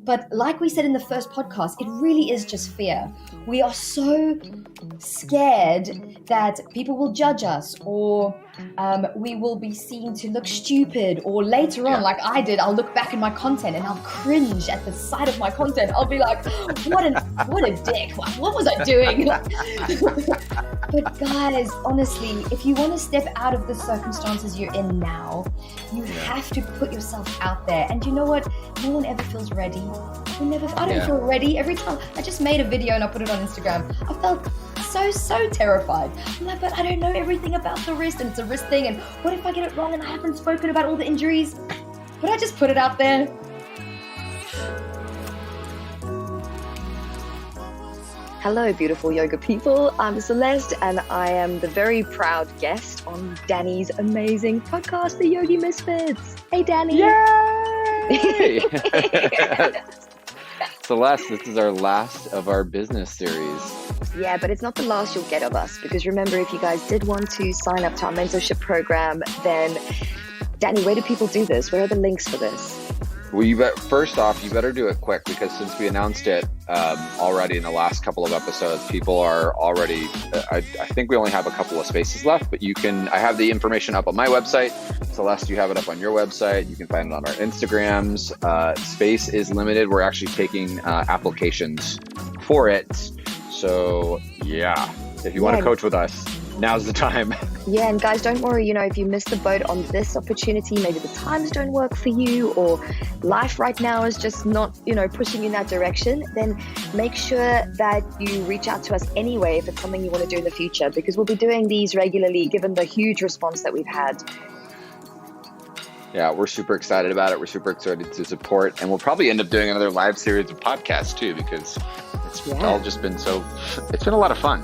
But like we said in the first podcast, it really is just fear. We are so scared that people will judge us, or we will be seen to look stupid, or later on, like I did, I'll look back in my content and I'll cringe at the sight of my content. I'll be like, what a dick. What was I doing? But guys, honestly, if you want to step out of the circumstances you're in now, you have to put yourself out there. And you know what? No one ever feels ready. I don't feel ready. Every time I just made a video and I put it on Instagram, I felt so terrified. I'm like, but I don't know everything about the wrist, and it's a wrist thing, and what if I get it wrong and I haven't spoken about all the injuries? But I just put it out there. Hello, beautiful yoga people. I'm Celeste, and I am the very proud guest on Danny's amazing podcast, The Yogi Misfits. Hey, Danny. Yay! Celeste, this is our last of our business series. Yeah, but it's not the last you'll get of us, because remember, if you guys did want to sign up to our mentorship program, then Danny, where do people do this? Where are the links for this? Well, first off, you better do it quick, because since we announced it already in the last couple of episodes, people are already, I think we only have a couple of spaces left, but I have the information up on my website. Celeste, you have it up on your website. You can find it on our Instagrams. Space is limited. We're actually taking applications for it. So yeah, if you want to coach with us, now's the time. Yeah, and guys, don't worry, if you miss the boat on this opportunity, maybe the times don't work for you, or life right now is just not, pushing you in that direction, then make sure that you reach out to us anyway if it's something you want to do in the future, because we'll be doing these regularly given the huge response that we've had. Yeah, we're super excited about it. We're super excited to support, and we'll probably end up doing another live series of podcasts too, because it's all just been it's been a lot of fun.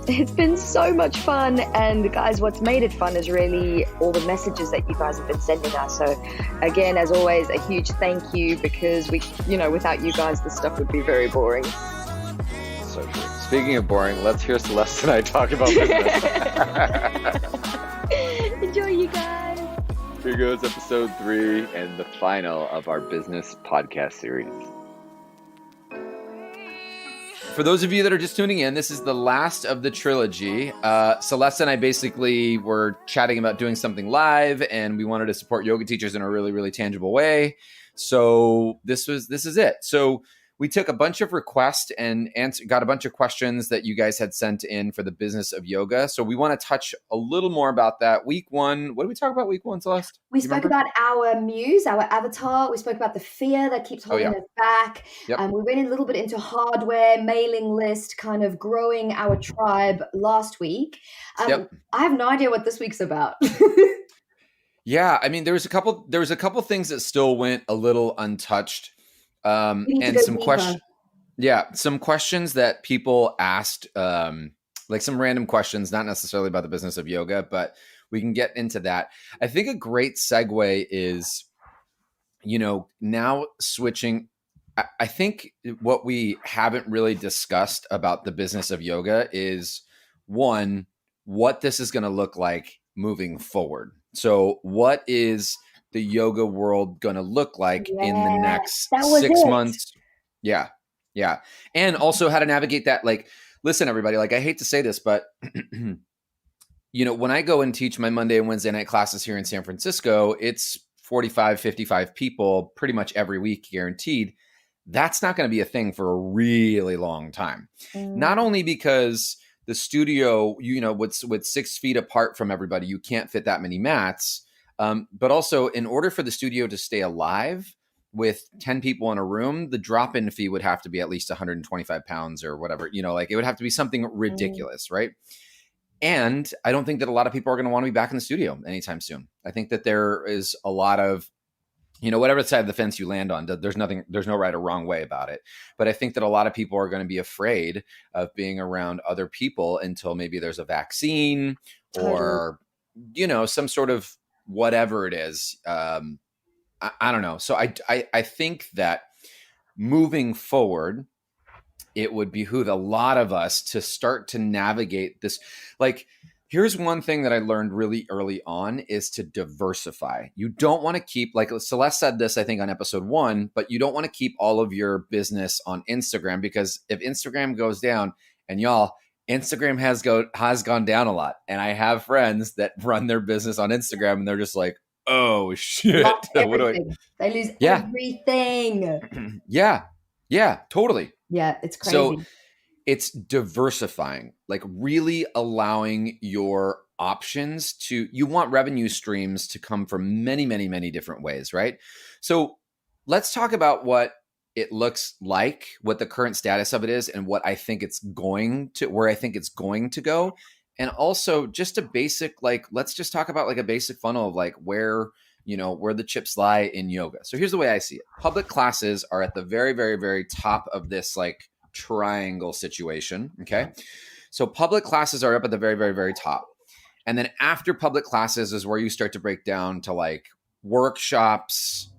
It's been so much fun, and guys, what's made it fun is really all the messages that you guys have been sending us. So again, as always, a huge thank you, because without you guys, this stuff would be very boring. So true. Speaking of boring, let's hear Celeste and I talk about business. Enjoy, you guys. Here goes episode 3 and the final of our business podcast series. For those of you that are just tuning in, this is the last of the trilogy. Celeste and I basically were chatting about doing something live, and we wanted to support yoga teachers in a really, really tangible way. So this is it. So we took a bunch of requests and got a bunch of questions that you guys had sent in for the business of yoga. So we want to touch a little more about that. Week 1, what did we talk about week 1, Celeste? We spoke about our muse, our avatar. We spoke about the fear that keeps holding us back. Yep. We went a little bit into hardware, mailing list, kind of growing our tribe last week. I have no idea what this week's about. Yeah, I mean, there was a couple things that still went a little untouched. And some questions. Yeah, some questions that people asked, like some random questions, not necessarily about the business of yoga, but we can get into that. I think a great segue is, now switching. I think what we haven't really discussed about the business of yoga is, one, what this is going to look like moving forward. So what is the yoga world going to look like in the next 6 months? Yeah. And also how to navigate that. Like, listen, everybody, I hate to say this, but when I go and teach my Monday and Wednesday night classes here in San Francisco, it's 45, 55 people pretty much every week, guaranteed. That's not going to be a thing for a really long time. Not only because the studio, with 6 feet apart from everybody, you can't fit that many mats. But also, in order for the studio to stay alive with 10 people in a room, the drop-in fee would have to be at least 125 pounds or whatever, it would have to be something ridiculous, right? And I don't think that a lot of people are going to want to be back in the studio anytime soon. I think that there is a lot of, whatever side of the fence you land on, there's no right or wrong way about it. But I think that a lot of people are going to be afraid of being around other people until maybe there's a vaccine or, some sort of whatever it is. I don't know. So I think that moving forward, it would behoove a lot of us to start to navigate this. Like, Here's one thing that I learned really early on is to diversify. You don't want to keep, like Celeste said this, I think on episode 1, but you don't want to keep all of your business on Instagram, because if Instagram goes down, and y'all, Instagram has gone down a lot. And I have friends that run their business on Instagram and they're just like, oh shit. Lost What do I? everything. They lose Yeah. everything. Yeah, totally. Yeah, it's crazy. So it's diversifying, like really allowing your options to, you want revenue streams to come from many, many, many different ways, right? So let's talk about what it looks like, what the current status of it is, and what I think it's going to, where I think it's going to go. And also just a basic, like, let's just talk about like a basic funnel of like where, you know, where the chips lie in yoga. So here's the way I see it. Public classes are at the very, very, very top of this like triangle situation. Okay. So public classes are up at the very, very, very top. And then after public classes is where you start to break down to like workshops,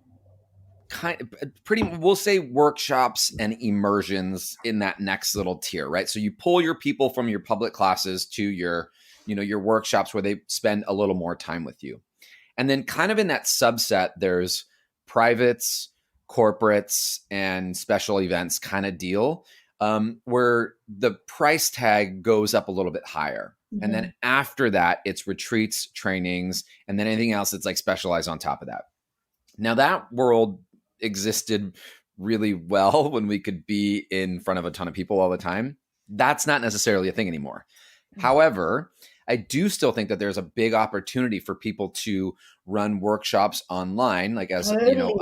we'll say workshops and immersions in that next little tier, right? So you pull your people from your public classes to your, you know, your workshops where they spend a little more time with you. And then kind of in that subset, there's privates, corporates, and special events kind of deal, where the price tag goes up a little bit higher. Mm-hmm. And then after that, it's retreats, trainings, and then anything else that's like specialized on top of that. Now that world existed really well when we could be in front of a ton of people all the time. That's not necessarily a thing anymore. Mm-hmm. However, I do still think that there's a big opportunity for people to run workshops online, like as you know,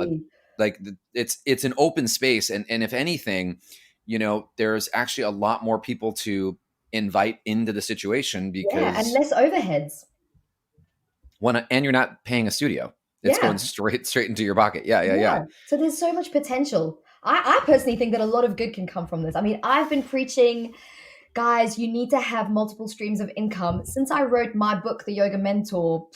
like it's an open space, and if anything, you know, there's actually a lot more people to invite into the situation because and less overheads. And you're not paying a studio. It's going straight into your pocket. Yeah. So there's so much potential. I personally think that a lot of good can come from this. I mean, I've been preaching, guys, you need to have multiple streams of income since I wrote my book, The Yoga Mentor,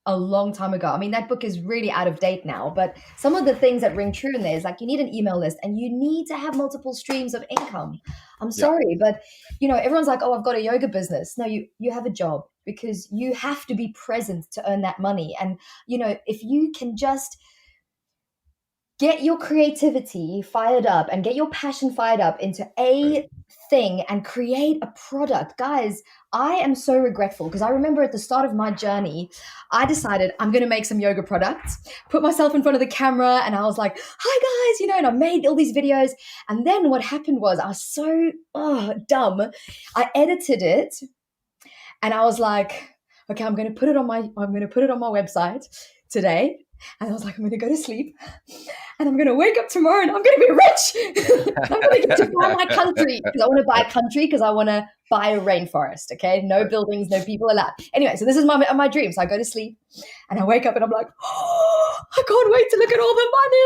a long time ago. I mean, that book is really out of date now, but some of the things that ring true in there is like you need an email list and you need to have multiple streams of income. I'm sorry, but you know, everyone's like, oh, I've got a yoga business. No, you have a job because you have to be present to earn that money. And, you know, if you can just get your creativity fired up and get your passion fired up into a thing and create a product. Guys, I am so regretful because I remember at the start of my journey, I decided I'm going to make some yoga products, put myself in front of the camera, and I was like, hi guys, you know, and I made all these videos. And then what happened was I was so dumb. I edited it and I was like, okay, I'm going to put it on my website today. And I was like, I'm going to go to sleep and I'm going to wake up tomorrow and I'm going to be rich. I'm going to get to buy my country because I want to buy a country because I want to buy a rainforest. Okay. No buildings, no people allowed. Anyway, so this is my dream. So I go to sleep and I wake up and I'm like, oh, I can't wait to look at all the money.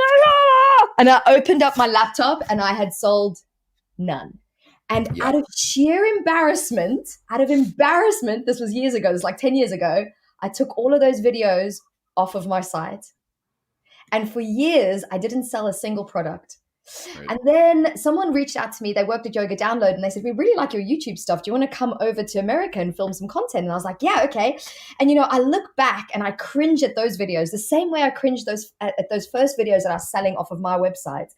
And I opened up my laptop and I had sold none. And out of sheer embarrassment, this was years ago, this was like 10 years ago, I took all of those videos off of my site. And for years, I didn't sell a single product. Right. And then someone reached out to me. They worked at Yoga Download and they said, we really like your YouTube stuff. Do you want to come over to America and film some content? And I was like, yeah, okay. And, you know, I look back and I cringe at those videos the same way I cringed at those first videos that I was selling off of my website.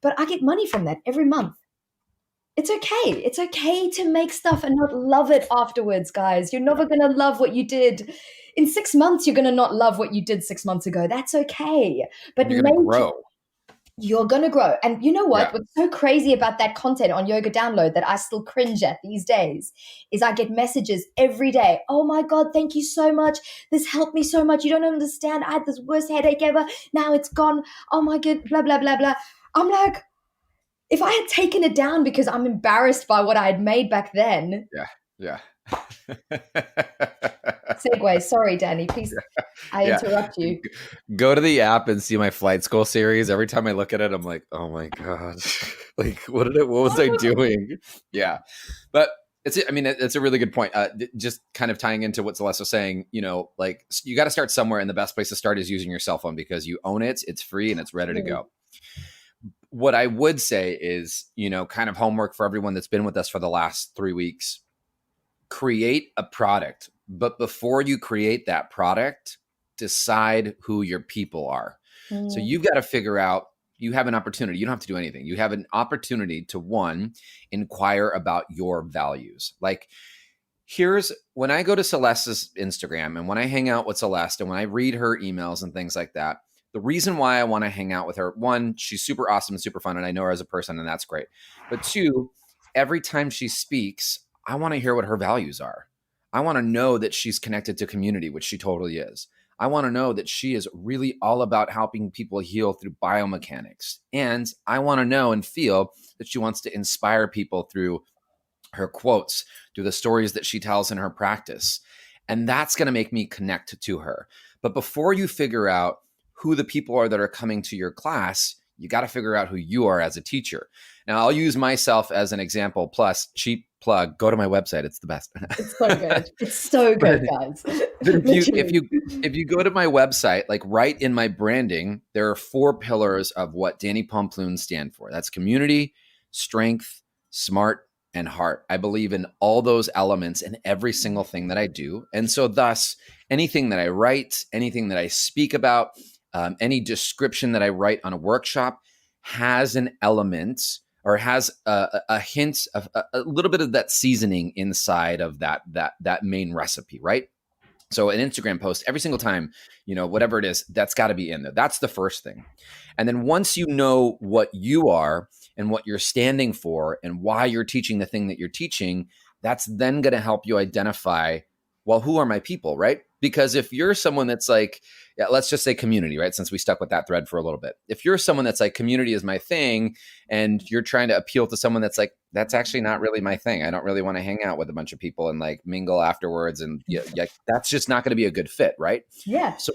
But I get money from that every month. It's okay. It's okay to make stuff and not love it afterwards, guys. You're never going to love what you did. In 6 months, you're going to not love what you did 6 months ago. That's okay. But you're going to grow. You're going to grow. And you know what? Yeah. What's so crazy about that content on Yoga Download that I still cringe at these days is I get messages every day. Oh my God, thank you so much. This helped me so much. You don't understand. I had this worst headache ever. Now it's gone. Oh my God, blah, blah, blah, blah. I'm like, if I had taken it down because I'm embarrassed by what I had made back then. Yeah. Segue. Sorry, Danny. Please, I interrupt you. Go to the app and see my flight school series. Every time I look at it, I'm like, oh my God. Like, what was I doing? Yeah. But it's a really good point. Just kind of tying into what Celeste was saying, you know, like you got to start somewhere, and the best place to start is using your cell phone because you own it. It's free and it's ready to go. What I would say is, you know, kind of homework for everyone that's been with us for the last 3 weeks. create a product, but before you create that product, decide who your people are. So you've got to figure out, you have an opportunity. You don't have to do anything. You have an opportunity to, one, inquire about your values. Like, here's when I go to Celeste's Instagram and when I hang out with Celeste and when I read her emails and things like that, the reason why I want to hang out with her, one, she's super awesome and super fun, and I know her as a person, and that's great. But two, every time she speaks, I want to hear what her values are. I want to know that she's connected to community, which she totally is. I want to know that she is really all about helping people heal through biomechanics. And I want to know and feel that she wants to inspire people through her quotes, through the stories that she tells in her practice. And that's going to make me connect to her. But before you figure out who the people are that are coming to your class, you got to figure out who you are as a teacher. Now, I'll use myself as an example, plus cheap plug, go to my website. It's the best. It's so good. It's so good, guys. But if you go to my website, like right in my branding, there are 4 pillars of what Danny Pomploon stand for. That's community, strength, smart, and heart. I believe in all those elements in every single thing that I do. And so thus, anything that I write, anything that I speak about, any description that I write on a workshop has an element or has a hint of a little bit of that seasoning inside of that main recipe, right? So an Instagram post, every single time, whatever it is, that's got to be in there. That's the first thing. And then once you know what you are and what you're standing for and why you're teaching the thing that you're teaching, that's then going to help you identify, well, who are my people, right? Because if you're someone that's like, let's just say community, right? Since we stuck with that thread for a little bit. If you're someone that's like, community is my thing, and you're trying to appeal to someone that's like, that's actually not really my thing. I don't really want to hang out with a bunch of people and like mingle afterwards. And that's just not going to be a good fit, right? Yeah. So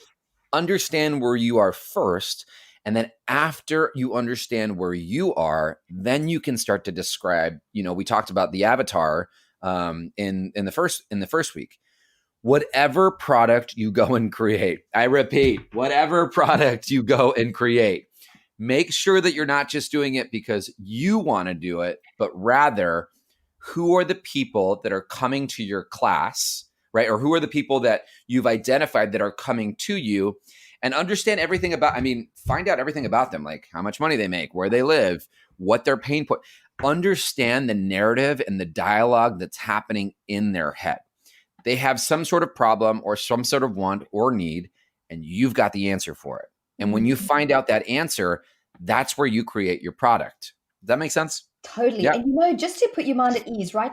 understand where you are first. And then after you understand where you are, then you can start to describe, we talked about the avatar in the first week. Whatever product you go and create, I repeat, whatever product you go and create, make sure that you're not just doing it because you want to do it, but rather who are the people that are coming to your class, right? Or who are the people that you've identified that are coming to you, and understand everything about, find out everything about them, like how much money they make, where they live, what their pain point. Understand the narrative and the dialogue that's happening in their head. They have some sort of problem or some sort of want or need, and you've got the answer for it. And when you find out that answer, that's where you create your product. Does that make sense? Totally. Yeah. And just to put your mind at ease, right?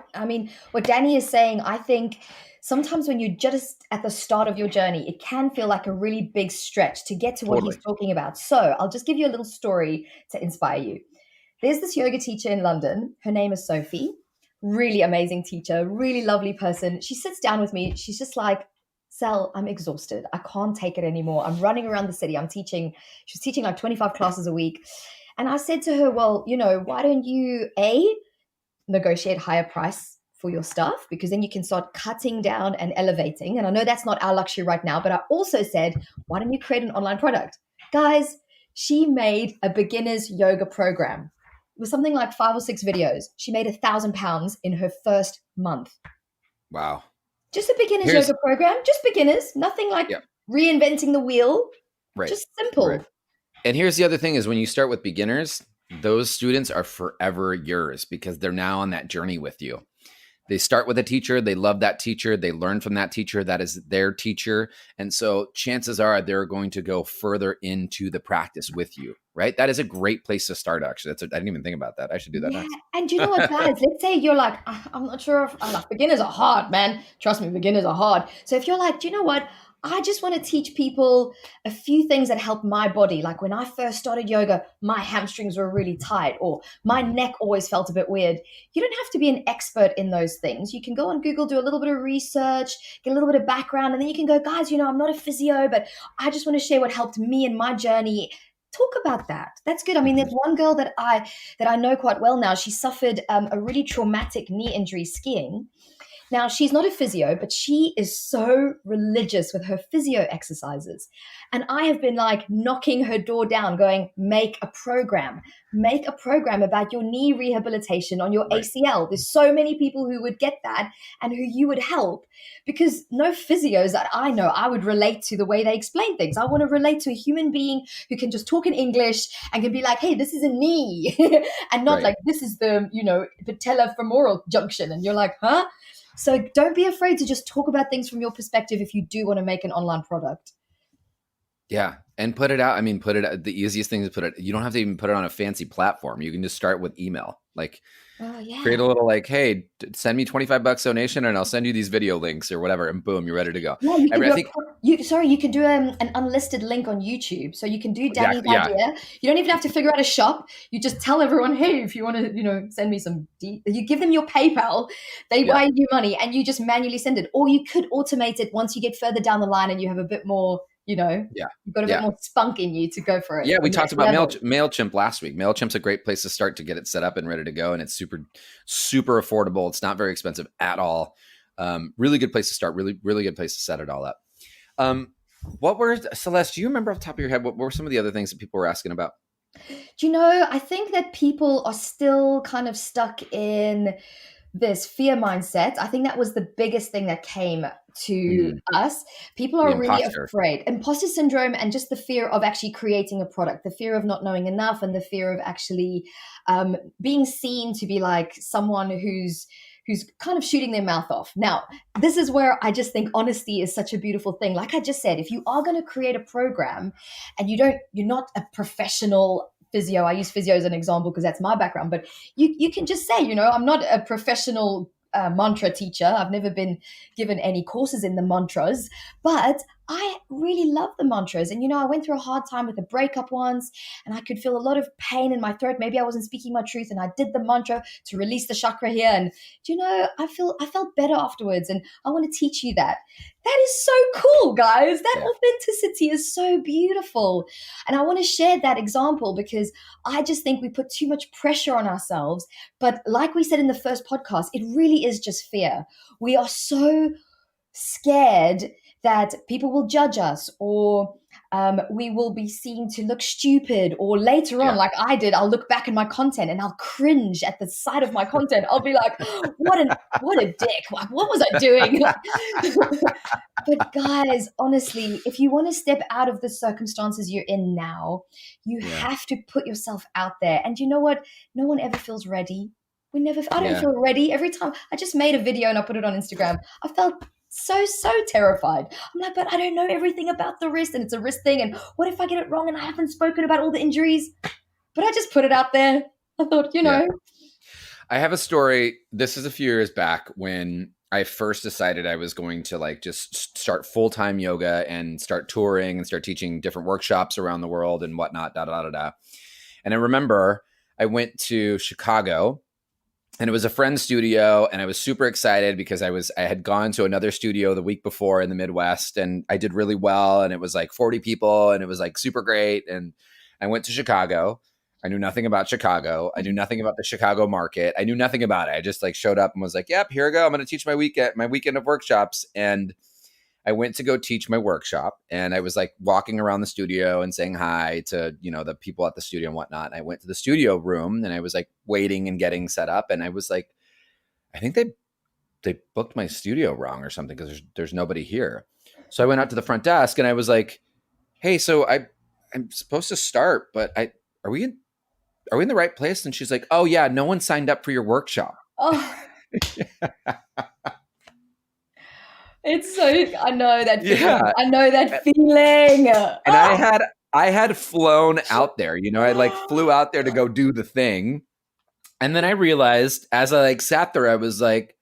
What Danny is saying, I think sometimes when you're just at the start of your journey, it can feel like a really big stretch to get to what he's talking about. So I'll just give you a little story to inspire you. There's this yoga teacher in London. Her name is Sophie. Really amazing teacher, really lovely person. She sits down with me. She's just like, Sel, I'm exhausted. I can't take it anymore. I'm running around the city. She's teaching like 25 classes a week. And I said to her, well, why don't you negotiate higher price for your stuff? Because then you can start cutting down and elevating. And I know that's not our luxury right now, but I also said, why don't you create an online product? Guys, she made a beginner's yoga program. It was something like 5 or 6 videos. She made £1,000 in her first month. Wow. Just a beginner's yoga program, just beginners, nothing like reinventing the wheel, right. Just simple. Right. And here's the other thing is when you start with beginners, those students are forever yours because they're now on that journey with you. They start with a teacher. They love that teacher. They learn from that teacher. That is their teacher. And so chances are they're going to go further into the practice with you, right? That is a great place to start, actually. I didn't even think about that. I should do that next. And you know what, guys? Let's say you're like, I'm not sure if beginners are hard, man. Trust me, beginners are hard. So if you're like, do you know what? I just want to teach people a few things that help my body. Like when I first started yoga, my hamstrings were really tight or my neck always felt a bit weird. You don't have to be an expert in those things. You can go on Google, do a little bit of research, get a little bit of background, and then you can go, guys, I'm not a physio, but I just want to share what helped me in my journey. Talk about that. That's good. There's one girl that I know quite well now. She suffered a really traumatic knee injury skiing. Now, she's not a physio, but she is so religious with her physio exercises. And I have been like knocking her door down, going, make a program about your knee rehabilitation on your Right. ACL. There's so many people who would get that and who you would help, because no physios that I know I would relate to the way they explain things. I want to relate to a human being who can just talk in English and can be like, hey, this is a knee, and not Right. like, this is the, patellofemoral junction. And you're like, huh? So don't be afraid to just talk about things from your perspective if you do want to make an online product. Yeah. And put it out. I mean, put it out. The easiest thing is put it. You don't have to even put it on a fancy platform. You can just start with email. Like, Oh, yeah. create a little like, hey, send me $25 donation and I'll send you these video links or whatever. And boom, you're ready to go. Yeah, you can I do think, you can do an unlisted link on YouTube. So you can do Danny's exactly. Yeah. idea. You don't even have to figure out a shop. You just tell everyone, hey, if you want to, send me some you give them your PayPal, they Yeah. wire you money, and you just manually send it. Or you could automate it once you get further down the line and you have a bit more, Yeah. you've got a bit more spunk in you to go for it. Yeah, we The talked next about level. MailChimp last week. MailChimp's a great place to start to get it set up and ready to go. And it's super, super affordable. It's not very expensive at all. Really good place to start. Really, really good place to set it all up. Celeste, do you remember off the top of your head, what were some of the other things that people were asking about? Do you know, I think that people are still kind of stuck in this fear mindset. I think that was the biggest thing that came to us. People The are really imposter. afraid. Imposter syndrome, and just the fear of actually creating a product, the fear of not knowing enough, and the fear of actually being seen to be like someone who's kind of shooting their mouth off. Now, this is where I just think honesty is such a beautiful thing. Like I just said, if you are going to create a program and you're not a professional physio. I use physio as an example because that's my background, but you can just say, I'm not a professional mantra teacher. I've never been given any courses in the mantras, but I really love the mantras. And, I went through a hard time with a breakup once, and I could feel a lot of pain in my throat. Maybe I wasn't speaking my truth, and I did the mantra to release the chakra here. And, I felt better afterwards. And I want to teach you that. That is so cool, guys. That authenticity is so beautiful. And I want to share that example because I just think we put too much pressure on ourselves. But like we said in the first podcast, it really is just fear. We are so scared that people will judge us, or we will be seen to look stupid, or later on, like I did, I'll look back at my content and I'll cringe at the sight of my content. I'll be like, what a dick. Like, what was I doing? But guys, honestly, if you want to step out of the circumstances you're in now, you have to put yourself out there. And you know what? No one ever feels ready. I don't feel ready. Every time I just made a video and I put it on Instagram, I felt so terrified. I'm like, but I don't know everything about the wrist, and it's a wrist thing, and what if I get it wrong and I haven't spoken about all the injuries? But I just put it out there. I thought, I have a story. This is a few years back when I first decided I was going to like just start full-time yoga and start touring and start teaching different workshops around the world and whatnot, And I remember I went to Chicago, and it was a friend's studio, and I was super excited because I had gone to another studio the week before in the Midwest, and I did really well, and it was like 40 people, and it was like super great. And I went to Chicago. I knew nothing about Chicago. I knew nothing about the Chicago market. I knew nothing about it. I just like showed up and was like, yep, here we go. I'm going to teach my weekend of workshops. And I went to go teach my workshop, and I was like walking around the studio and saying hi to, the people at the studio and whatnot. And I went to the studio room, and I was like waiting and getting set up. And I was like, I think they booked my studio wrong or something, because there's nobody here. So I went out to the front desk, and I was like, hey, so I'm supposed to start, but are we in the right place? And she's like, oh yeah, no one signed up for your workshop. Oh. It's so, I know that feeling. Yeah. I know that feeling. And I had flown out there, I like flew out there to go do the thing. And then I realized as I like sat there, I was like,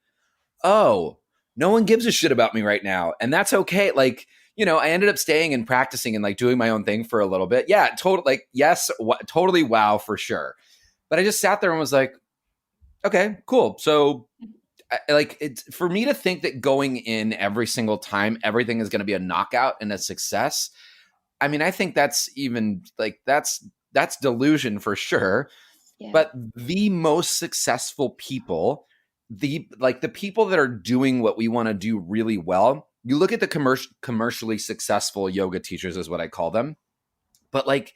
oh, no one gives a shit about me right now. And that's okay. Like, I ended up staying and practicing and like doing my own thing for a little bit. Yeah, totally. Like, yes, totally. Wow, for sure. But I just sat there and was like, okay, cool. So like, it's for me to think that going in every single time, everything is going to be a knockout and a success. I mean, I think that's even like, that's delusion for sure. Yeah. But the most successful people the people that are doing what we want to do really well, you look at the commercially successful yoga teachers is what I call them. But like,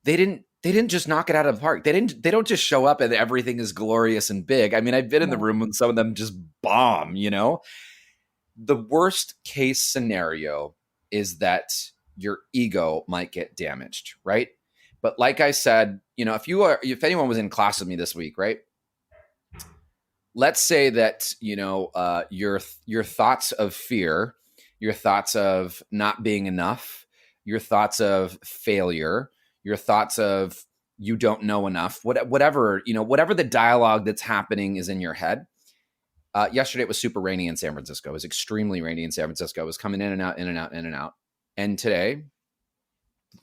they didn't just knock it out of the park. They don't just show up and everything is glorious and big. I mean, I've been in the room when some of them just bomb, you know? The worst case scenario is that your ego might get damaged, right? But like I said, you know, if anyone was in class with me this week, right? Let's say that, you know, your thoughts of fear, your thoughts of not being enough, your thoughts of failure, your thoughts of you don't know enough, whatever, you know, whatever the dialogue that's happening is in your head. Yesterday it was super rainy in San Francisco. It was extremely rainy in San Francisco. It was coming in and out, in and out, in and out. And today,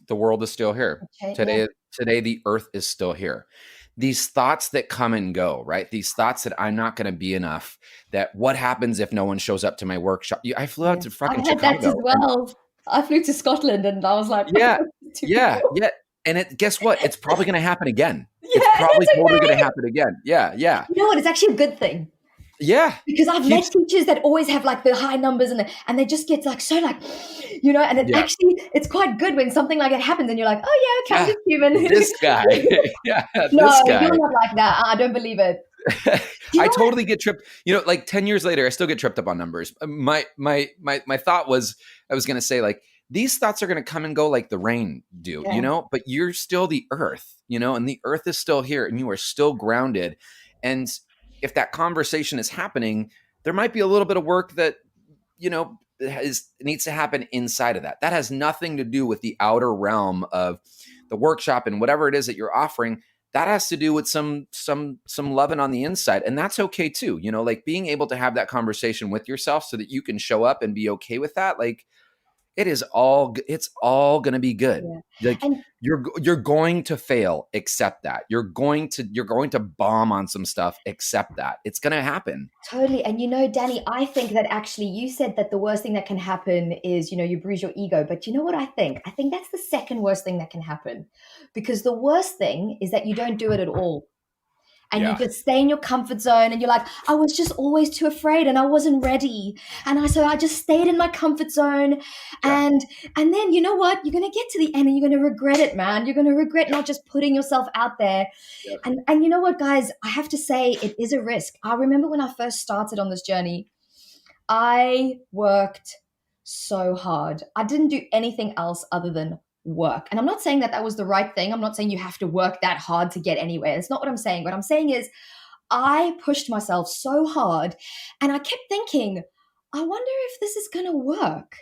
the world is still here. Okay, Today, the earth is still here. These thoughts that come and go, right? These thoughts that I'm not going to be enough, that what happens if no one shows up to my workshop? I flew out to fucking I've had that Chicago. as well. I flew to Scotland and I was like, Yeah. yeah. And guess what? It's probably going to happen again. Yeah, It's probably it's okay. totally going to happen again. Yeah. You know what? It's actually a good thing. Yeah. Because I've met teachers that always have like the high numbers and they just get like so like, you know, and actually it's quite good when something like that happens and you're like, oh yeah, okay, I'm just human. This guy. No, this guy. You're not like that. I don't believe it. I totally get tripped. You know, like 10 years later, I still get tripped up on numbers. My thought was, I was going to say like, these thoughts are going to come and go like the rain do, you know, but you're still the earth, you know, and the earth is still here and you are still grounded. And if that conversation is happening, there might be a little bit of work that, you know, needs to happen inside of that. That has nothing to do with the outer realm of the workshop and whatever it is that you're offering. That has to do with some loving on the inside. And that's okay too. You know, like being able to have that conversation with yourself so that you can show up and be okay with that. Like it's all going to be good. Yeah. Like you're going to fail, accept that. You're going to bomb on some stuff, accept that. It's going to happen. Totally. And you know, Danny, I think that actually you said that the worst thing that can happen is, you know, you bruise your ego. But you know what I think? I think that's the second worst thing that can happen, because the worst thing is that you don't do it at all. And you just stay in your comfort zone and you're like, I was just always too afraid and I wasn't ready. And so I just stayed in my comfort zone. And then you know what? You're going to get to the end and you're going to regret it, man. You're going to regret not just putting yourself out there. And you know what, guys? I have to say it is a risk. I remember when I first started on this journey, I worked so hard. I didn't do anything else other than work. And I'm not saying that was the right thing. I'm not saying you have to work that hard to get anywhere. That's not what I'm saying. What I'm saying is I pushed myself so hard and I kept thinking, I wonder if this is going to work.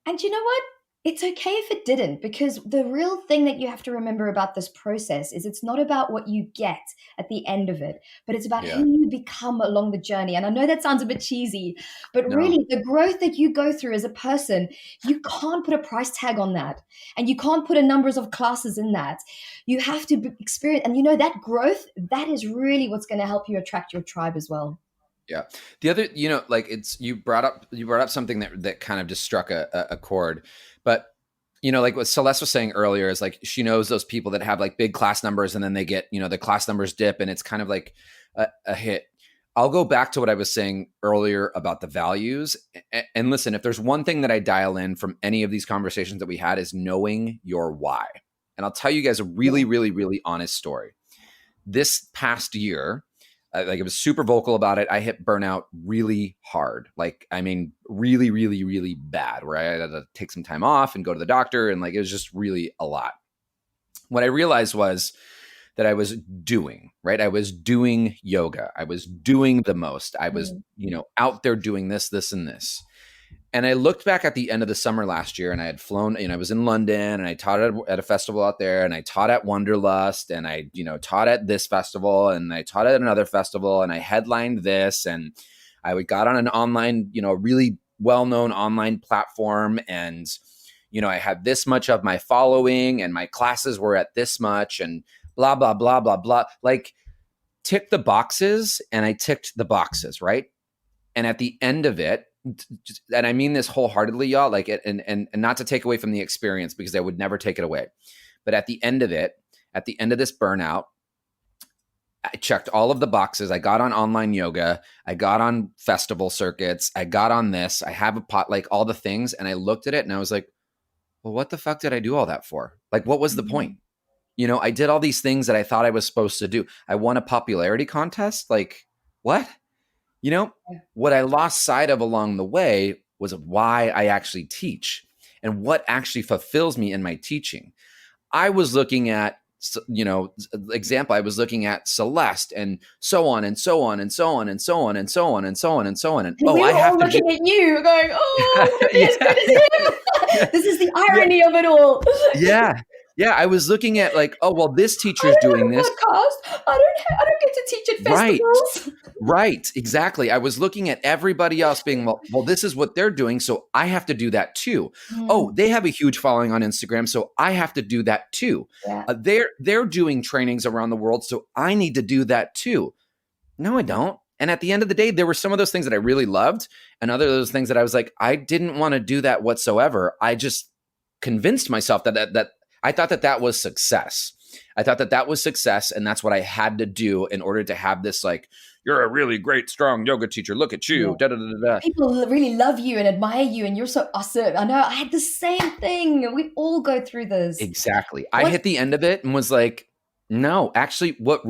And you know what? It's okay if it didn't, because the real thing that you have to remember about this process is it's not about what you get at the end of it, but it's about who you become along the journey. And I know that sounds a bit cheesy, but really the growth that you go through as a person, you can't put a price tag on that. And you can't put a numbers of classes in that. You have to experience, and you know, that growth, that is really what's going to help you attract your tribe as well. Yeah. The other, you know, like you brought up something that kind of just struck a chord, but you know, like what Celeste was saying earlier is like, she knows those people that have like big class numbers and then they get, you know, the class numbers dip and it's kind of like a hit. I'll go back to what I was saying earlier about the values. And listen, if there's one thing that I dial in from any of these conversations that we had is knowing your why. And I'll tell you guys a really, really, really honest story. This past year, like I was super vocal about it. I hit burnout really hard. Like, I mean, really, really, really bad, where I had to take some time off and go to the doctor. And like, it was just really a lot. What I realized was that I was doing, right? I was doing yoga. I was doing the most. I was, you know, out there doing this, and this. And I looked back at the end of the summer last year and I had flown, you know, I was in London and I taught at a festival out there and I taught at Wanderlust and I, you know, taught at this festival and I taught at another festival and I headlined this and I got on an online, you know, really well-known online platform and, you know, I had this much of my following and my classes were at this much and blah, blah, blah, blah, blah. Like tick the boxes and I ticked the boxes, right? And at the end of it, and I mean this wholeheartedly, y'all, like it, and not to take away from the experience because I would never take it away. But at the end of it, at the end of this burnout, I checked all of the boxes. I got on online yoga. I got on festival circuits. I got on this. I have a pot, like all the things. And I looked at it and I was like, well, what the fuck did I do all that for? Like, what was the point? You know, I did all these things that I thought I was supposed to do. I won a popularity contest. Like, what? You know, what I lost sight of along the way was why I actually teach and what actually fulfills me in my teaching. I was looking at, you know, example, I was looking at Celeste and so on and so on and so on and so on and so on and so on and so on. And we were all looking at you going, oh, I want to be as good as him. This is the irony of it all. Yeah, I was looking at like, oh, well, this teacher's doing this. Podcast. I don't get to teach at festivals. Right, exactly. I was looking at everybody else being, well, this is what they're doing, so I have to do that too. Oh, they have a huge following on Instagram, so I have to do that too. Yeah. They're doing trainings around the world, so I need to do that too. No, I don't. And at the end of the day, there were some of those things that I really loved, and other of those things that I was like, I didn't want to do that whatsoever. I just convinced myself that I thought that was success. I thought that was success, and that's what I had to do in order to have this, like, you're a really great, strong yoga teacher. Look at you. Yeah. Da, da, da, da. People really love you and admire you, and you're so awesome. I know. I had the same thing. We all go through this. Exactly. I hit the end of it and was like, no, actually, what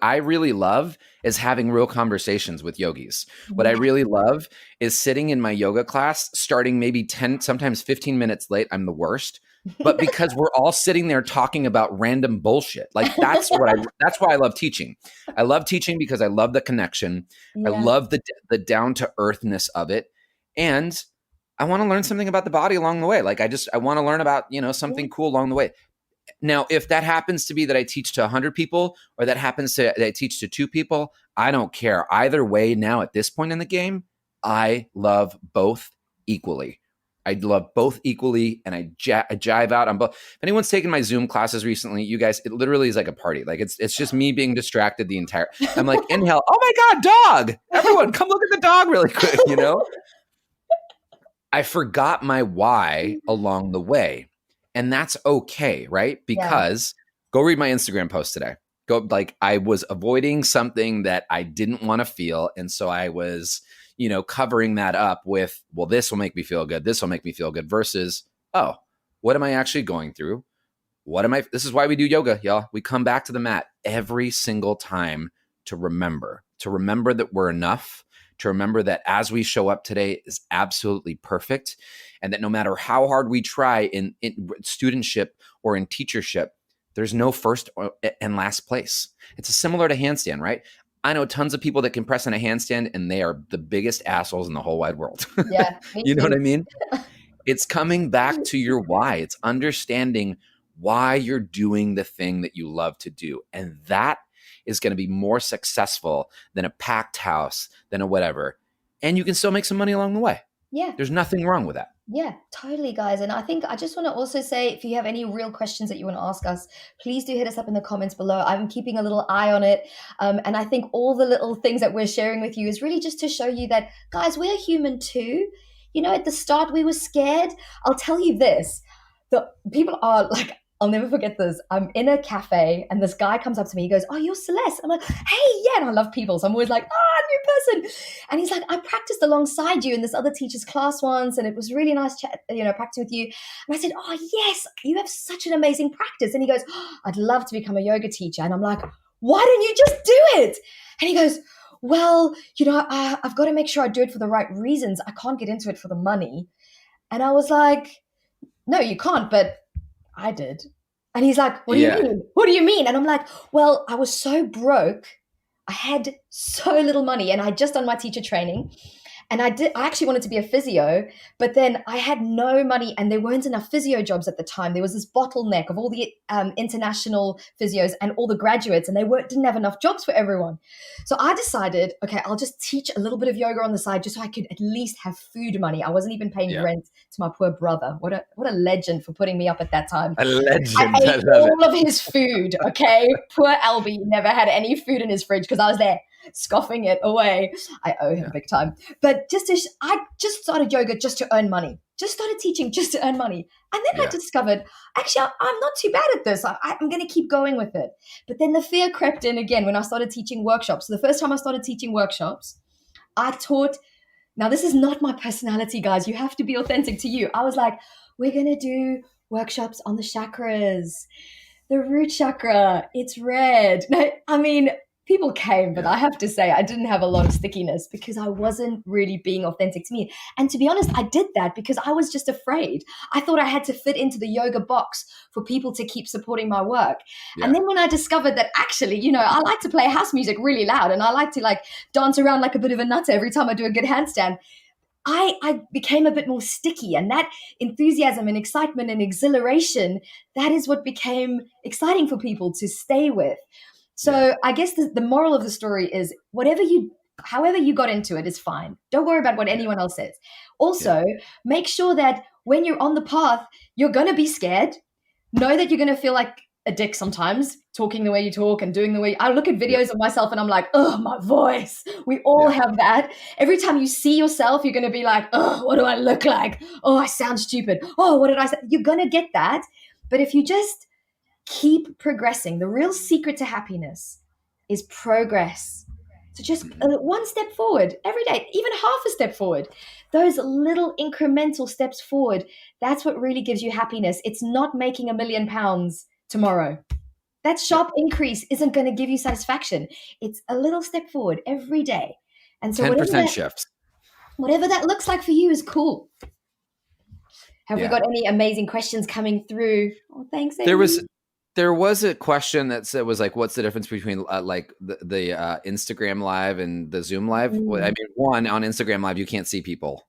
I really love is having real conversations with yogis. What I really love is sitting in my yoga class, starting maybe 10, sometimes 15 minutes late. I'm the worst. But because we're all sitting there talking about random bullshit. Like that's why I love teaching. I love teaching because I love the connection. Yeah. I love the down to earthness of it. And I want to learn something about the body along the way. Like I want to learn about, you know, something cool along the way. Now, if that happens to be that I teach to 100 people or that happens to that I teach to 2 people, I don't care. Either way, now at this point in the game, I love both equally. I love both equally, and I jive out on both. If anyone's taken my Zoom classes recently, you guys, it literally is like a party. Like it's just me being distracted the entire. I'm like, inhale. Oh my God, dog! Everyone, come look at the dog really quick. You know, I forgot my why along the way, and that's okay, right? Because go read my Instagram post today. I was avoiding something that I didn't want to feel, and so I was, you know, covering that up with, well, this will make me feel good. This will make me feel good versus, oh, what am I actually going through? This is why we do yoga, y'all. We come back to the mat every single time to remember that we're enough, to remember that as we show up today is absolutely perfect. And that no matter how hard we try in studentship or in teachership, there's no first and last place. It's similar to handstand, right? I know tons of people that can press in a handstand and they are the biggest assholes in the whole wide world. Yeah. You know what I mean? It's coming back to your why. It's understanding why you're doing the thing that you love to do. And that is going to be more successful than a packed house, than a whatever. And you can still make some money along the way. Yeah. There's nothing wrong with that. Yeah, totally, guys. And I think I just want to also say, if you have any real questions that you want to ask us, please do hit us up in the comments below. I'm keeping a little eye on it. And I think all the little things that we're sharing with you is really just to show you that, guys, we're human too. You know, at the start, we were scared. I'll tell you this. The people are like, I'll never forget this. I'm in a cafe and this guy comes up to me. He goes, oh, you're Celeste. I'm like, hey, yeah. And I love people. So I'm always like, new person. And he's like, I practiced alongside you in this other teacher's class once. And it was really nice practicing with you. And I said, oh, yes, you have such an amazing practice. And he goes, oh, I'd love to become a yoga teacher. And I'm like, why don't you just do it? And he goes, well, I've got to make sure I do it for the right reasons. I can't get into it for the money. And I was like, no, you can't. But I did. And he's like, what do you mean? What do you mean? And I'm like, well, I was so broke. I had so little money and I had just done my teacher training. And I actually wanted to be a physio, but then I had no money and there weren't enough physio jobs at the time. There was this bottleneck of all the international physios and all the graduates, and they didn't have enough jobs for everyone. So I decided, okay, I'll just teach a little bit of yoga on the side just so I could at least have food money. I wasn't even paying rent to my poor brother. What a legend for putting me up at that time. A legend. I ate all of his food, okay? Poor Albie never had any food in his fridge because I was there scoffing it away. I owe him big time. But I just started yoga just to earn money. Just started teaching just to earn money. And then I Yeah. discovered, actually, I'm not too bad at this. I'm going to keep going with it. But then the fear crept in again when I started teaching workshops. So the first time I started teaching workshops, I taught, now this is not my personality, guys. You have to be authentic to you. I was like, we're going to do workshops on the chakras, the root chakra. It's red. No, I mean, people came, but I have to say I didn't have a lot of stickiness because I wasn't really being authentic to me. And to be honest, I did that because I was just afraid. I thought I had to fit into the yoga box for people to keep supporting my work. Yeah. And then when I discovered that actually, you know, I like to play house music really loud and I like to like dance around like a bit of a nutter every time I do a good handstand, I became a bit more sticky, and that enthusiasm and excitement and exhilaration, that is what became exciting for people to stay with. So I guess the moral of the story is however you got into it is fine. Don't worry about what anyone else says. Also, make sure that when you're on the path, you're going to be scared. Know that you're going to feel like a dick sometimes, talking the way you talk and doing the way I look at videos of myself and I'm like, oh, my voice. We all have that. Every time you see yourself, you're going to be like, oh, what do I look like? Oh, I sound stupid. Oh, what did I say? You're going to get that. But if you just keep progressing, the real secret to happiness is progress. So just one step forward every day, even half a step forward. Those little incremental steps forward, that's what really gives you happiness. It's not making £1 million tomorrow. That sharp increase isn't going to give you satisfaction. It's a little step forward every day. And so 10% shifts. Whatever that looks like for you is cool. Have we got any amazing questions coming through? Oh, thanks, Amy. There was a question that said, was like, what's the difference between like the Instagram live and the Zoom live? Well, I mean, one, on Instagram live, you can't see people.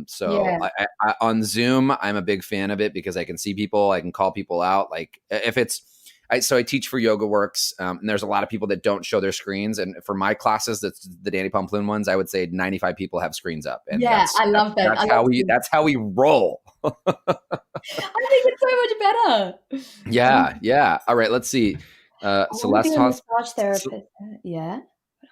So I, on Zoom, I'm a big fan of it because I can see people, I can call people out. Like if it's, so I teach for Yoga Works, and there's a lot of people that don't show their screens. And for my classes, that's the Danny Pamplun ones, I would say 95 people have screens up. And I love that. That's how we roll. I think it's so much better. Yeah. All right, let's see. Celeste, massage therapist.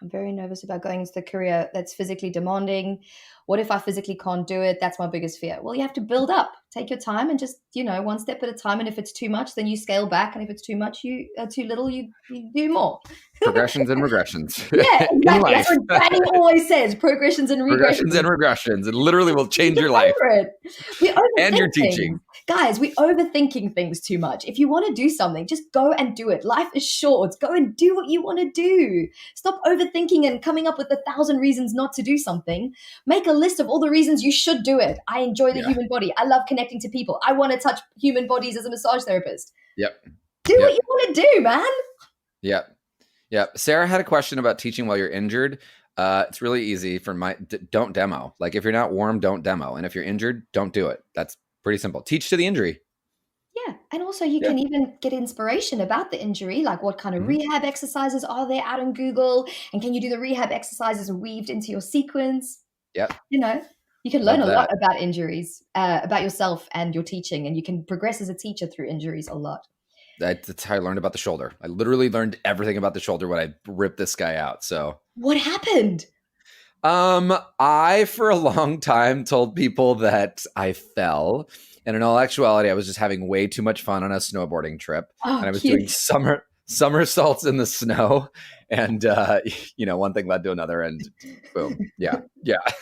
I'm very nervous about going into the career that's physically demanding. What if I physically can't do it? That's my biggest fear. Well, you have to build up. Take your time and just, one step at a time. And if it's too much, then you scale back. And if it's too much, too little, you do more. Progressions and regressions. Yeah, exactly. That's what Danny always says. Progressions and regressions. It literally will change your life. And your teaching. Guys, we're overthinking things too much. If you want to do something, just go and do it. Life is short. Go and do what you want to do. Stop overthinking and coming up with 1,000 reasons not to do something. Make a list of all the reasons you should do it. I enjoy the human body. I love connecting to people. I want to touch human bodies as a massage therapist. Do what you want to do, man. Yep. Sarah had a question about teaching while you're injured. It's really easy don't demo. Like if you're not warm, don't demo. And if you're injured, don't do it. That's pretty simple. Teach to the injury. Yeah. And also you can even get inspiration about the injury, like what kind of rehab exercises are there out on Google? And can you do the rehab exercises weaved into your sequence? Yep. You can learn a lot about injuries, about yourself and your teaching, and you can progress as a teacher through injuries a lot. That's how I learned about the shoulder. I literally learned everything about the shoulder when I ripped this guy out. So what happened? I, for a long time, told people that I fell. And in all actuality, I was just having way too much fun on a snowboarding trip. And I was doing somersaults in the snow. And, one thing led to another and boom. Yeah.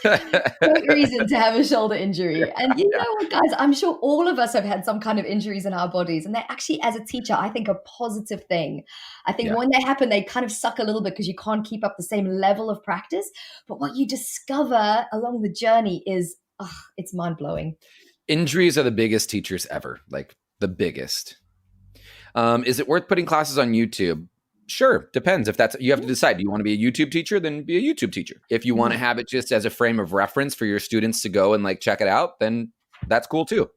Great reason to have a shoulder injury. And you know what, guys, I'm sure all of us have had some kind of injuries in our bodies. And they're actually, as a teacher, I think a positive thing. I think when they happen, they kind of suck a little bit because you can't keep up the same level of practice. But what you discover along the journey is, it's mind-blowing. Injuries are the biggest teachers ever, like the biggest. Is it worth putting classes on YouTube? Sure. Depends. If that's, you have to decide, do you want to be a YouTube teacher? Then be a YouTube teacher. If you want to have it just as a frame of reference for your students to go and like check it out, then that's cool too.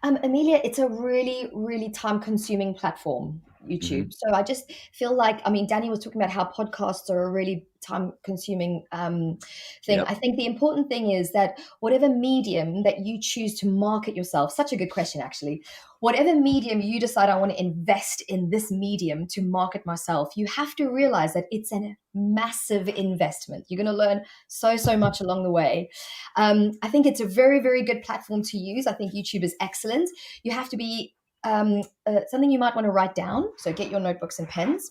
Amelia, it's a really, really time consuming platform. YouTube. So I just feel like, I mean, Danny was talking about how podcasts are a really time consuming thing. Yep. I think the important thing is that whatever medium that you choose to market yourself, such a good question, actually, whatever medium you decide, I want to invest in this medium to market myself, you have to realize that it's a massive investment. You're going to learn so much along the way. I think it's a very, very good platform to use. I think YouTube is excellent. You have to be something you might want to write down. So get your notebooks and pens.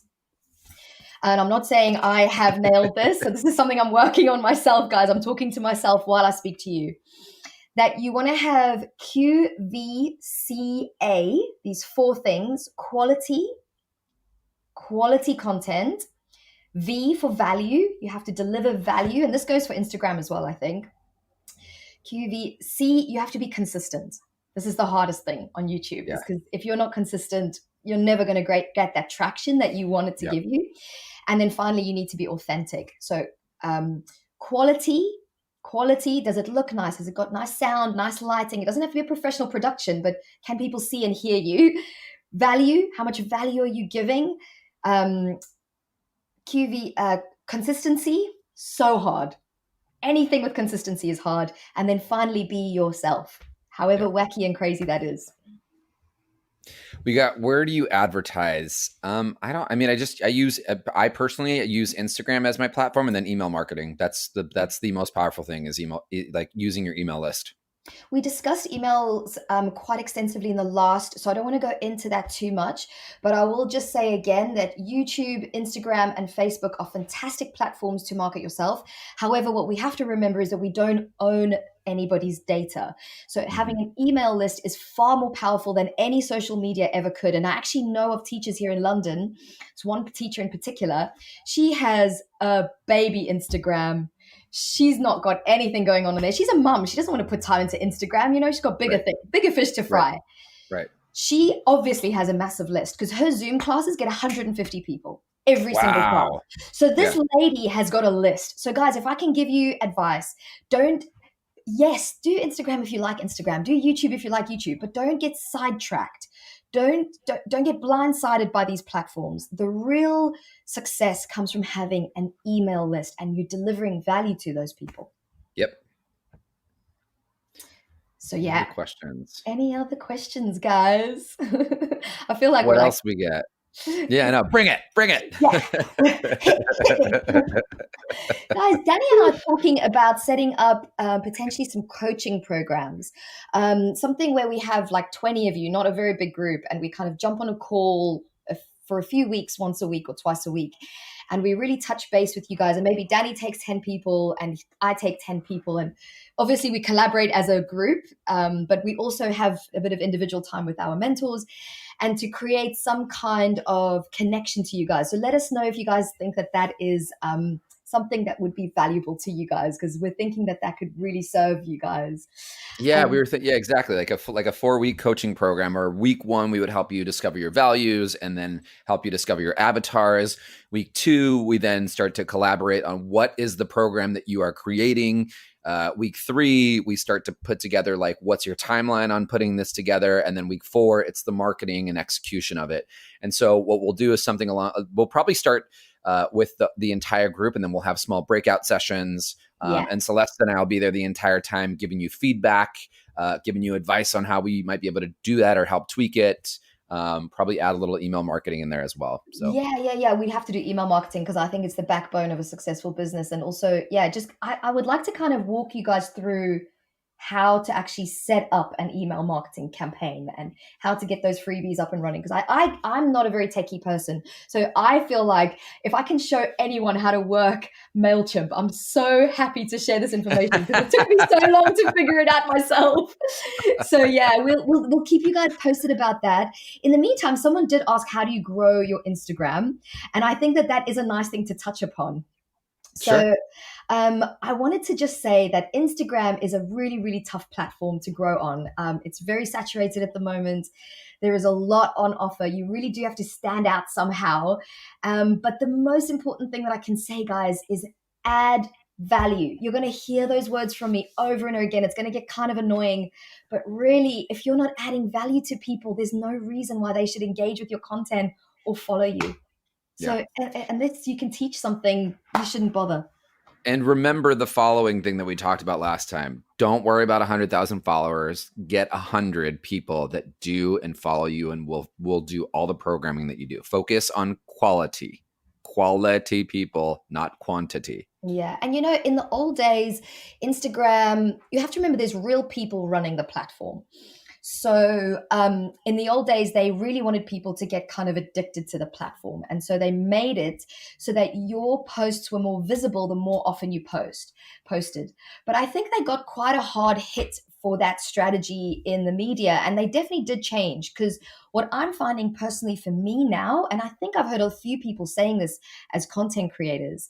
And I'm not saying I have nailed this. So this is something I'm working on myself, guys. I'm talking to myself while I speak to you. That you want to have QVCA, these 4 things: quality content, V for value. You have to deliver value. And this goes for Instagram as well, I think. QVC, you have to be consistent. This is the hardest thing on YouTube, because if you're not consistent, you're never going to get that traction that you wanted to give you. And then finally, you need to be authentic. So quality, does it look nice? Has it got nice sound, nice lighting? It doesn't have to be a professional production, but can people see and hear you? Value, how much value are you giving? Consistency, so hard. Anything with consistency is hard. And then finally, be yourself, however wacky and crazy that is. We got, where do you advertise? I personally use Instagram as my platform, and then email marketing. That's the most powerful thing, is email, like using your email list. We discussed emails quite extensively in the last, so I don't want to go into that too much, but I will just say again that YouTube, Instagram, and Facebook are fantastic platforms to market yourself. However, what we have to remember is that we don't own anybody's data. So having an email list is far more powerful than any social media ever could. And I actually know of teachers here in London. It's one teacher in particular. She has a baby Instagram. She's not got anything going on in there. She's a mum. She doesn't want to put time into Instagram. You know, she's got bigger fish to fry. Right. She obviously has a massive list, because her Zoom classes get 150 people every single class. So this lady has got a list. So guys, if I can give you advice, do Instagram if you like Instagram. Do YouTube if you like YouTube, but don't get sidetracked. Don't get blindsided by these platforms. The real success comes from having an email list and you delivering value to those people. Yep. So Any other questions, guys? I feel like what else we get? Yeah, no, bring it. Yeah. Guys, Danny and I are talking about setting up potentially some coaching programs, something where we have like 20 of you, not a very big group, and we kind of jump on a call for a few weeks, once a week or twice a week. And we really touch base with you guys. And maybe Danny takes 10 people and I take 10 people. And obviously we collaborate as a group, but we also have a bit of individual time with our mentors, and to create some kind of connection to you guys. So let us know if you guys think that is something that would be valuable to you guys, because we're thinking that could really serve you guys. Yeah, we were exactly, like a 4-week coaching program, or week 1, we would help you discover your values and then help you discover your avatars. Week 2, we then start to collaborate on what is the program that you are creating. Week 3, we start to put together like, what's your timeline on putting this together? And then week 4, it's the marketing and execution of it. And so what we'll do is we'll probably start with the entire group, and then we'll have small breakout sessions. And Celeste and I will be there the entire time, giving you feedback, giving you advice on how we might be able to do that or help tweak it. Probably add a little email marketing in there as well. So we have to do email marketing, because I think it's the backbone of a successful business. And also, I would like to kind of walk you guys through how to actually set up an email marketing campaign and how to get those freebies up and running. Because I'm not a very techie person. So I feel like if I can show anyone how to work MailChimp, I'm so happy to share this information, because it took me so long to figure it out myself. So we'll keep you guys posted about that. In the meantime, someone did ask, how do you grow your Instagram? And I think that is a nice thing to touch upon. So I wanted to just say that Instagram is a really, really tough platform to grow on. It's very saturated at the moment. There is a lot on offer. You really do have to stand out somehow. But the most important thing that I can say, guys, is add value. You're going to hear those words from me over and over again. It's going to get kind of annoying. But really, if you're not adding value to people, there's no reason why they should engage with your content or follow you. So unless you can teach something, you shouldn't bother. And remember the following thing that we talked about last time. Don't worry about 100,000 followers. Get 100 people that do and follow you, and will do all the programming that you do. Focus on quality people, not quantity. Yeah. And in the old days, Instagram, you have to remember there's real people running the platform. So in the old days, they really wanted people to get kind of addicted to the platform. And so they made it so that your posts were more visible the more often you posted. But I think they got quite a hard hit for that strategy in the media. And they definitely did change, because what I'm finding personally for me now, and I think I've heard a few people saying this as content creators,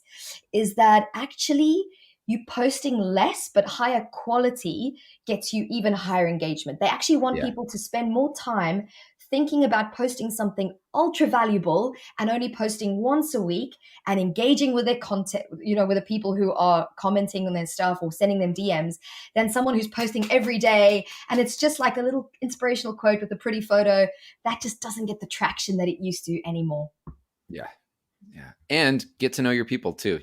is that actually you posting less but higher quality gets you even higher engagement. They actually want people to spend more time thinking about posting something ultra valuable and only posting once a week and engaging with their content, with the people who are commenting on their stuff or sending them DMs, than someone who's posting every day. And it's just like a little inspirational quote with a pretty photo that just doesn't get the traction that it used to anymore. Yeah. And get to know your people too.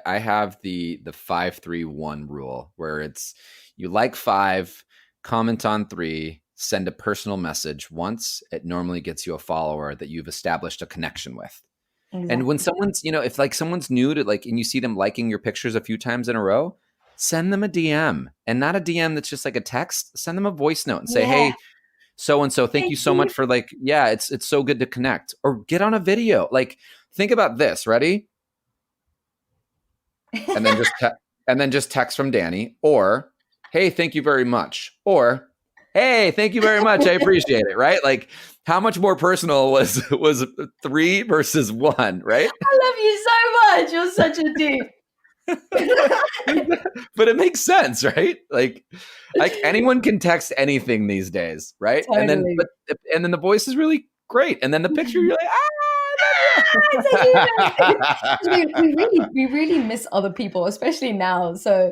I have the 5-3-1 rule, where it's you like 5, comment on 3, send a personal message once. It normally gets you a follower that you've established a connection with. Exactly. And when someone's, if like someone's new to and you see them liking your pictures a few times in a row, send them a DM, and not a DM that's just like a text. Send them a voice note and say, hey, so-and-so, thank you so much for it's so good to connect. Or get on a video. Think about this. Ready? And then just text from Danny, or, hey, thank you very much. Or, hey, thank you very much. I appreciate it. Right? How much more personal was 3 versus 1, right? I love you so much. You're such a dude. But it makes sense, right? Anyone can text anything these days, right? Totally. And then the voice is really great, and then the picture, you're like, we really miss other people, especially now. So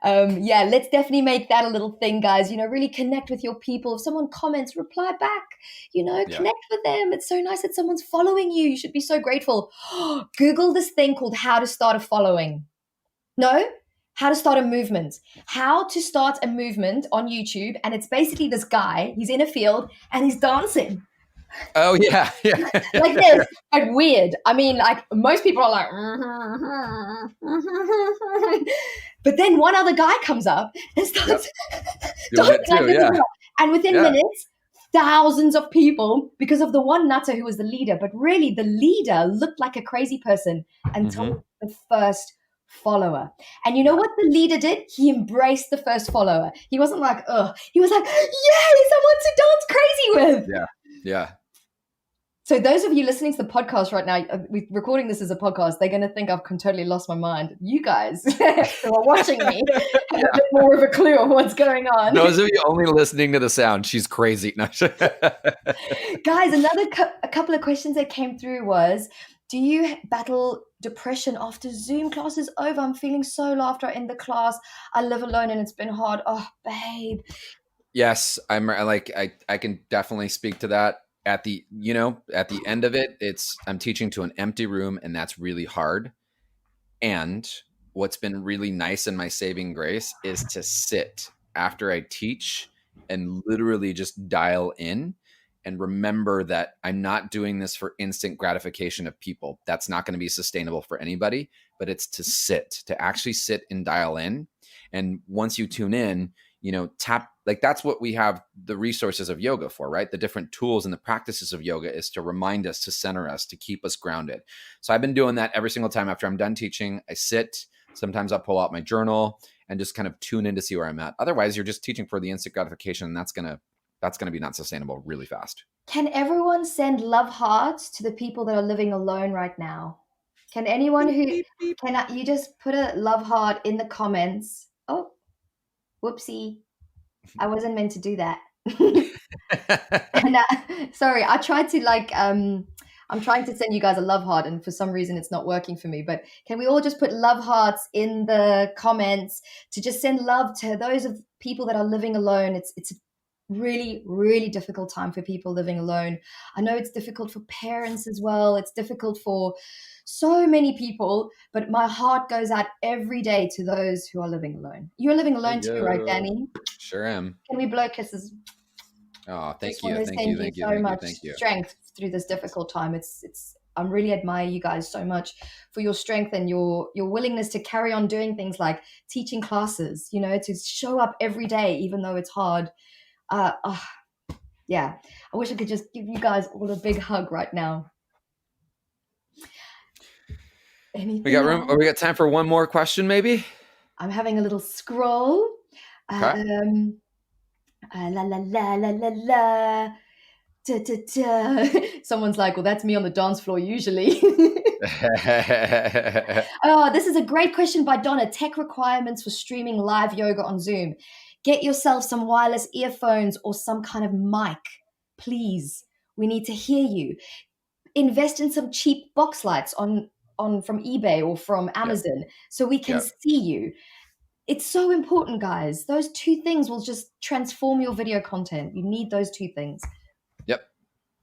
let's definitely make that a little thing, guys. Really connect with your people. If someone comments, reply back. Connect with them. It's so nice that someone's following you. You should be so grateful. Google this thing called how to start a following. No, how to start a movement. How to start a movement on YouTube. And it's basically this guy, he's in a field and he's dancing. Oh, yeah. Like this, but weird. I mean, most people are like, but then one other guy comes up and starts dancing like this. And within minutes, thousands of people, because of the one nutter who was the leader. But really, the leader looked like a crazy person until the first follower. And you know what the leader did? He embraced the first follower. He wasn't like, ugh. He was like, yay, someone to dance crazy with. Yeah. So those of you listening to the podcast right now, we're recording this as a podcast, they're going to think I've totally lost my mind. You guys who are watching me have a bit more of a clue of what's going on. Those of you only listening to the sound, she's crazy. Guys, a couple of questions that came through was, do you battle depression after Zoom class is over? I'm feeling so low after I end the class. I live alone and it's been hard. Oh, babe. Yes, I can definitely speak to that. At the end of it, I'm teaching to an empty room, and that's really hard. And what's been really nice in my saving grace is to sit after I teach and literally just dial in and remember that I'm not doing this for instant gratification of people. That's not going to be sustainable for anybody, but it's to actually sit and dial in. And once you tune in, tap, that's what we have the resources of yoga for, right? The different tools and the practices of yoga is to remind us, to center us, to keep us grounded. So I've been doing that every single time after I'm done teaching. I sit, sometimes I'll pull out my journal and just kind of tune in to see where I'm at. Otherwise, you're just teaching for the instant gratification, and that's going to be not sustainable really fast. Can everyone send love hearts to the people that are living alone right now? Can anyone you just put a love heart in the comments? Oh, whoopsie. I wasn't meant to do that. And, sorry, I tried to I'm trying to send you guys a love heart, and for some reason it's not working for me. But can we all just put love hearts in the comments to just send love to those of people that are living alone? It's really, really difficult time for people living alone. I know it's difficult for parents as well. It's difficult for so many people, but my heart goes out every day to those who are living alone. You're living alone too, right, Danny? Sure am. Can we blow kisses? Oh, thank Just you. want to Thank send you. Thank you. so Thank you. much Thank you. strength through this difficult time. I really admire you guys so much for your strength and your willingness to carry on doing things like teaching classes, you know, to show up every day, even though it's hard. Yeah, I wish I could just give you guys all a big hug right now. Anything We got room, else? or we got time for one more question, maybe? I'm having a little scroll. Okay. La la la la la la. Da, da, da. Someone's like, well, that's me on the dance floor usually. Oh, this is a great question by Donna. Tech requirements for streaming live yoga on Zoom. Get yourself some wireless earphones or some kind of mic, please. We need to hear you. Invest in some cheap box lights on from eBay or from Amazon so we can see you. It's so important, guys. Those two things will just transform your video content. You need those two things. Yep,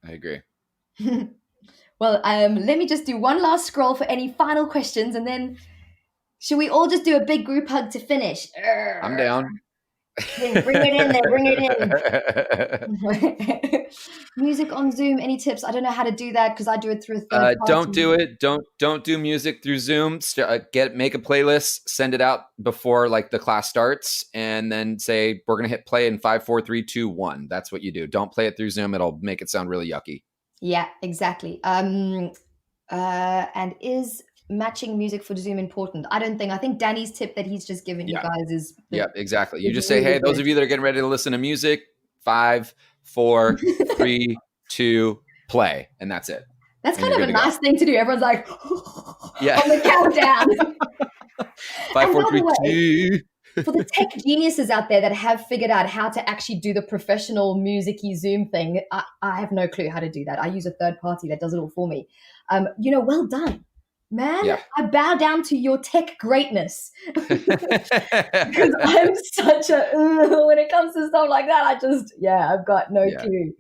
I agree. Well, let me just do one last scroll for any final questions, and then should we all just do a big group hug to finish? I'm down. Bring it in there. Bring it in. Music on Zoom. Any tips? I don't know how to do that because I do it through a third party. Don't do it. Don't do music through Zoom. Make a playlist. Send it out before like the class starts, and then say we're gonna hit play in 5, 4, 3, 2, 1. That's what you do. Don't play it through Zoom. It'll make it sound really yucky. Yeah, exactly. And is matching music for Zoom important? I don't think. I think Danny's tip that he's just given you guys is. Exactly. You just say, hey, those of you that are getting ready to listen to music, 5, 4, 3, 2, play, and that's it. That's kind of a nice thing to do. Everyone's like, on the countdown. 5, 4, 3, 2. For the tech geniuses out there that have figured out how to actually do the professional music-y Zoom thing, I have no clue how to do that. I use a third party that does it all for me. Well done, man. Yeah. I bow down to your tech greatness. Because I'm such a, when it comes to stuff like that, I've got no clue.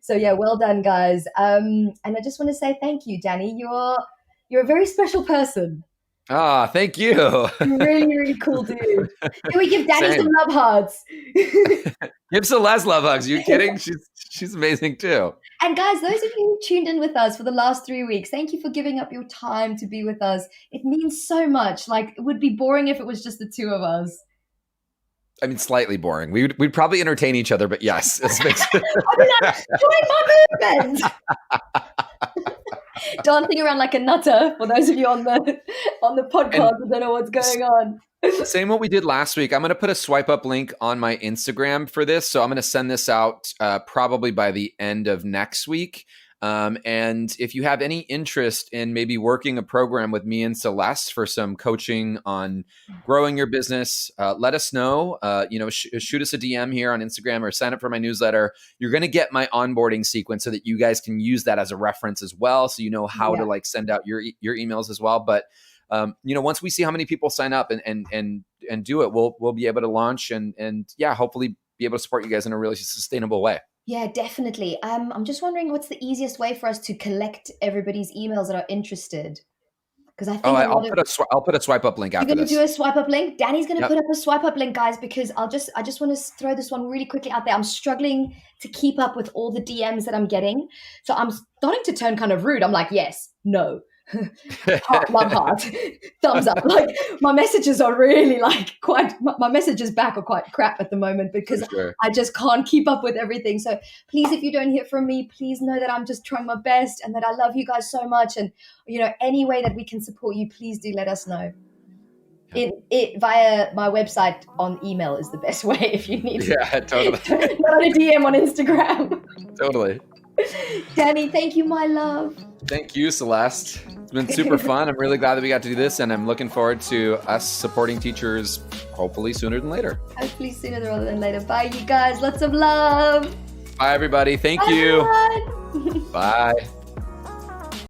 So well done, guys. And I just want to say thank you, Danny. You're a very special person. Thank you. Really, really cool dude. Can we give Danny some love hugs? Give Celeste love hugs. Are you kidding? She's amazing too. And guys, those of you who tuned in with us for the last 3 weeks, thank you for giving up your time to be with us. It means so much. Like, it would be boring if it was just the two of us. I mean, slightly boring. We'd probably entertain each other, but yes. Join my movement. Dancing around like a nutter for those of you on the podcast who don't know what's going on. Same what we did last week. I'm going to put a swipe up link on my Instagram for this. So I'm going to send this out probably by the end of next week. And if you have any interest in maybe working a program with me and Celeste for some coaching on growing your business, let us know. Shoot us a DM here on Instagram or sign up for my newsletter. You're going to get my onboarding sequence so that you guys can use that as a reference as well. So you know how to like send out your emails as well. But once we see how many people sign up and do it, we'll be able to launch and hopefully be able to support you guys in a really sustainable way. Yeah, definitely. I'm just wondering what's the easiest way for us to collect everybody's emails that are interested. Because I think I'll put a swipe up link after this. You're going to do a swipe up link? Danny's going to put up a swipe up link, guys, because I just want to throw this one really quickly out there. I'm struggling to keep up with all the DMs that I'm getting. So I'm starting to turn kind of rude. I'm like, yes, no. Heart, love heart, thumbs up. Like my messages are really my messages back are quite crap at the moment because I just can't keep up with everything. So please, if you don't hear from me, please know that I'm just trying my best and that I love you guys so much. And any way that we can support you, please do let us know. It via my website on email is the best way if you need. Yeah, totally. Not on a DM on Instagram. Totally. Danny, thank you, my love. Thank you, Celeste. It's been super fun. I'm really glad that we got to do this, and I'm looking forward to us supporting teachers hopefully sooner than later. Hopefully sooner rather than later. Bye, you guys. Lots of love. Bye, everybody. Thank you. Everyone. Bye.